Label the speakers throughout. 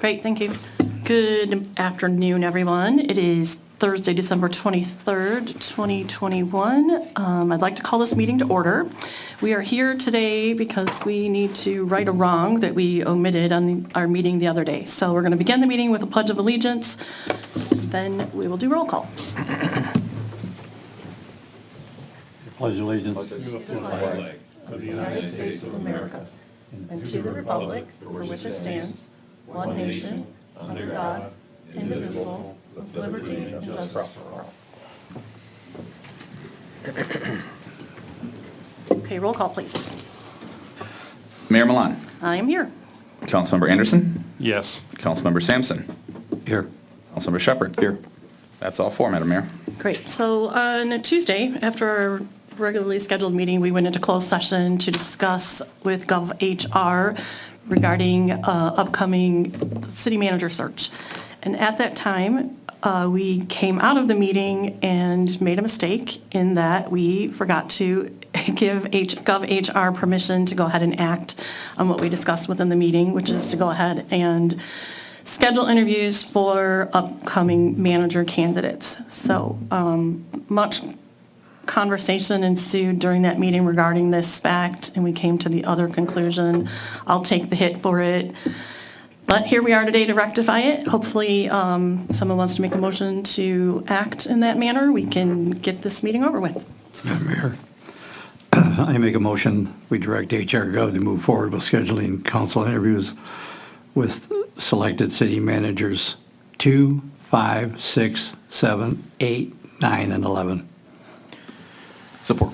Speaker 1: Great, thank you. Good afternoon, everyone. It is Thursday, December 23rd, 2021. I'd like to call this meeting to order. We are here today because we need to right a wrong that we omitted on our meeting the other day. So we're going to begin the meeting with a pledge of allegiance, then we will do roll call.
Speaker 2: Pledge allegiance
Speaker 3: to the flag of the United States of America
Speaker 1: and to the republic for which it stands, one nation, under God, indivisible, with liberty and justice for all. Okay, roll call, please.
Speaker 4: Mayor Milan.
Speaker 1: I am here.
Speaker 4: Councilmember Anderson.
Speaker 3: Yes.
Speaker 4: Councilmember Sampson.
Speaker 2: here.
Speaker 4: Councilmember Shepherd. Here. That's all four, Madam Mayor.
Speaker 1: Great. So on a Tuesday, after our regularly scheduled meeting, we went into closed session to discuss with GovHR regarding upcoming city manager search. And at that time, we came out of the meeting and made a mistake in that we forgot to give GovHR permission to go ahead and act on what we discussed within the meeting, which is to go ahead and schedule interviews for upcoming manager candidates. So much conversation ensued during that meeting regarding this fact, and we came to the other conclusion. I'll take the hit for it. But here we are today to rectify it. Hopefully, someone wants to make a motion to act in that manner. We can get this meeting over with.
Speaker 2: Madam Mayor, I make a motion, we direct HR Gov to move forward with scheduling council interviews with selected city managers 2, 5, 6, 7, 8, 9, and 11.
Speaker 4: Support.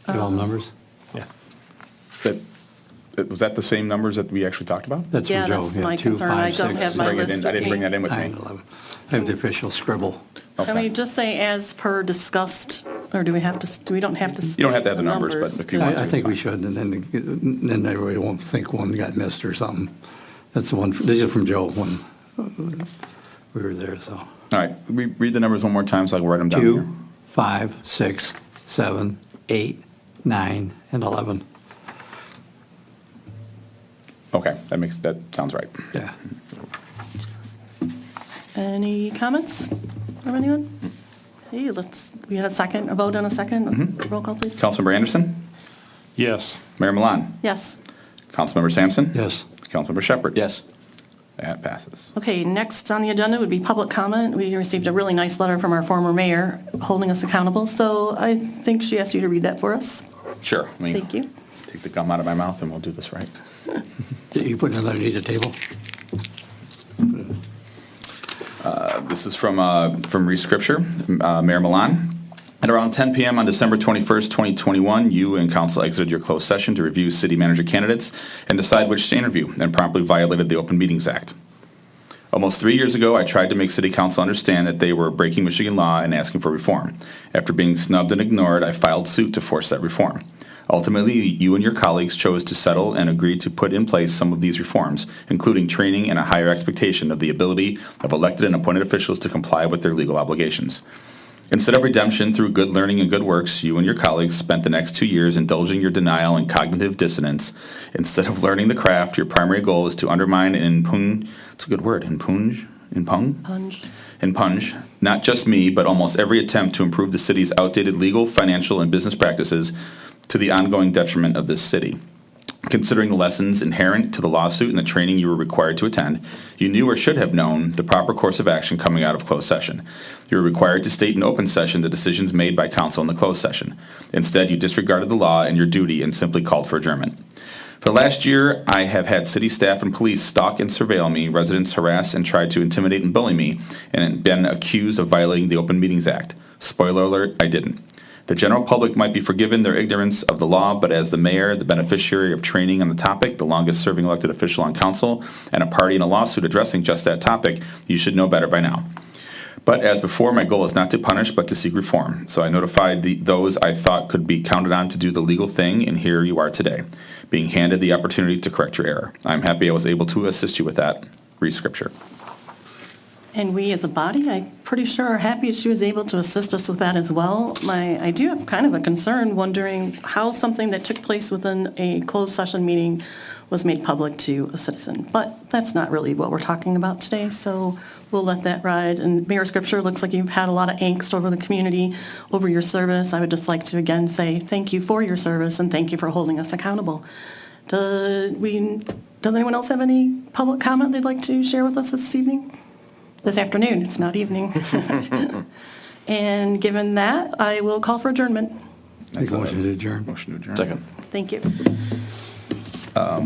Speaker 2: Get all numbers?
Speaker 4: Yeah. Was that the same numbers that we actually talked about?
Speaker 2: That's
Speaker 1: Yeah,
Speaker 2: from Joe.
Speaker 1: that's my concern. I don't have my list.
Speaker 4: I didn't bring that in with me.
Speaker 2: 9, 11. I have the official scribble.
Speaker 1: Can we just say as per discussed, or do we have to, we don't have to?
Speaker 4: You don't have to have the numbers, but if you want
Speaker 2: I think we should, and then everybody won't think one got missed or something. That's the one, these are from Joe when we were there, so.
Speaker 4: All right, read the numbers one more time so I can write them down here.
Speaker 2: 2, 5, 6, 7, 8, 9, and 11.
Speaker 4: Okay, that sounds right.
Speaker 2: Yeah.
Speaker 1: Any comments from anyone? Hey, we had a vote on a second. Roll call, please.
Speaker 4: Councilmember Anderson.
Speaker 3: Yes.
Speaker 4: Mayor Milan.
Speaker 1: Yes.
Speaker 4: Councilmember Sampson.
Speaker 2: Yes.
Speaker 4: Councilmember Shepherd. Yes. That passes.
Speaker 1: Okay, next on the agenda would be public comment. We received a really nice letter from our former mayor holding us accountable, so I think she asked you to read that for us.
Speaker 4: Sure.
Speaker 1: Thank you.
Speaker 4: Take the gum out of my mouth and we'll do this right.
Speaker 2: You put it underneath the table?
Speaker 4: This is from Reese Scripture, Mayor Milan. At around 10 p.m. on December 21st, 2021, you and council exited your closed session to review city manager candidates and decide which to interview, and promptly violated the Open Meetings Act. Almost 3 years ago, I tried to make city council understand that they were breaking Michigan law and asking for reform. After being snubbed and ignored, I filed suit to force that reform. Ultimately, you and your colleagues chose to settle and agreed to put in place some of these reforms, including training and a higher expectation of the ability of elected and appointed officials to comply with their legal obligations. Instead of redemption through good learning and good works, you and your colleagues spent the next 2 years indulging your denial and cognitive dissonance. Instead of learning the craft, your primary goal is to undermine and impugn, it's a good word, impugn, not just me, but almost every attempt to improve the city's outdated legal, financial, and business practices to the ongoing detriment of this city. Considering the lessons inherent to the lawsuit and the training you were required to attend, you knew or should have known the proper course of action coming out of closed session. You were required to state in open session the decisions made by council in the closed session. Instead, you disregarded the law and your duty and simply called for adjournment. For the last year, I have had city staff and police stalk and surveil me, residents harass and try to intimidate and bully me, and been accused of violating the Open Meetings Act. Spoiler alert, I didn't. The general public might be forgiven their ignorance of the law, but as the mayor, the beneficiary of training on the topic, the longest-serving elected official on council, and a party in a lawsuit addressing just that topic, you should know better by now. But as before, my goal is not to punish, but to seek reform. So I notified those I thought could be counted on to do the legal thing, and here you are today, being handed the opportunity to correct your error. I'm happy I was able to assist you with that. Read Scripture.
Speaker 1: And we as a body, I'm pretty sure are happy she was able to assist us with that as well. I do have kind of a concern wondering how something that took place within a closed session meeting was made public to a citizen. But that's not really what we're talking about today, so we'll let that ride. And Mayor Scripture, looks like you've had a lot of angst over the community, over your service. I would just like to again say thank you for your service and thank you for holding us accountable. Does anyone else have any public comment they'd like to share with us this evening? This afternoon, it's not evening. And given that, I will call for adjournment.
Speaker 2: Make a motion to adjourn.
Speaker 4: Motion to adjourn.
Speaker 3: Second.
Speaker 1: Thank you.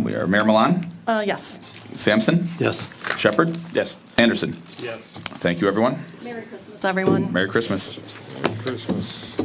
Speaker 4: We are Mayor Milan,
Speaker 1: Yes.
Speaker 4: Sampson,
Speaker 2: Yes.
Speaker 4: Shepherd.
Speaker 3: Yes.
Speaker 4: Anderson.
Speaker 3: Yes.
Speaker 4: Thank you, everyone.
Speaker 1: Merry Christmas, everyone.
Speaker 4: Merry Christmas.
Speaker 3: Christmas.